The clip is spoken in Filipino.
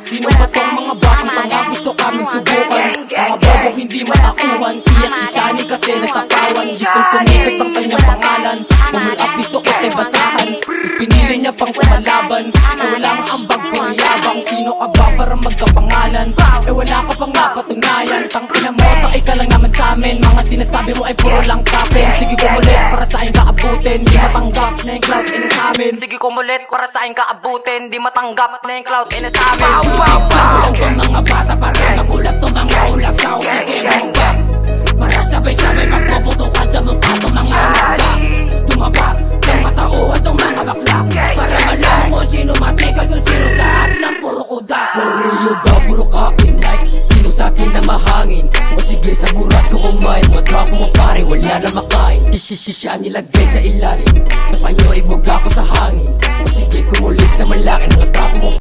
Sino ba tong mga batang tanga gusto kaming subukan? Mga bobong hindi matauhan, iyak si Shani kasi nasapawan. Gustong sumikat ang kanyang pangalan, pumulap bisokot ay basahan. Is pinili niya pang kumalaban, wala nga ambag puyabang. Sino ka ba para magkapangalan? Wala ka pang mapatunayan. Tangina mo, taoy ka lang naman sa amin. Mga sinasabi mo ay puro lang kapin. Sige kumulit para sa akin kaabutin, di matanggap na yung cloud ay nasa amin. Sige kumulit para sa akin kaabutin, di matanggap na yung cloud ay nasa amin. Magulang tong mga bata para magulat tong mga ulagaw. Sige mong para sabay-sabay magpuputukan sa mukha tong mga ulagaw. Tumaba ng matauhan tong mga bakla para malaman kung sino matigal, kung sino sa atin ang puro kuda. Puro daw, puro kapin like sino sa atin na mahangin. O sige sa burat ko kumain, matrapo mo pare, wala na makain. Kisisisya nilagay sa ilalim, napanyo ay buga ko sa hangin. O sige kumulit na malaki, matrapo mo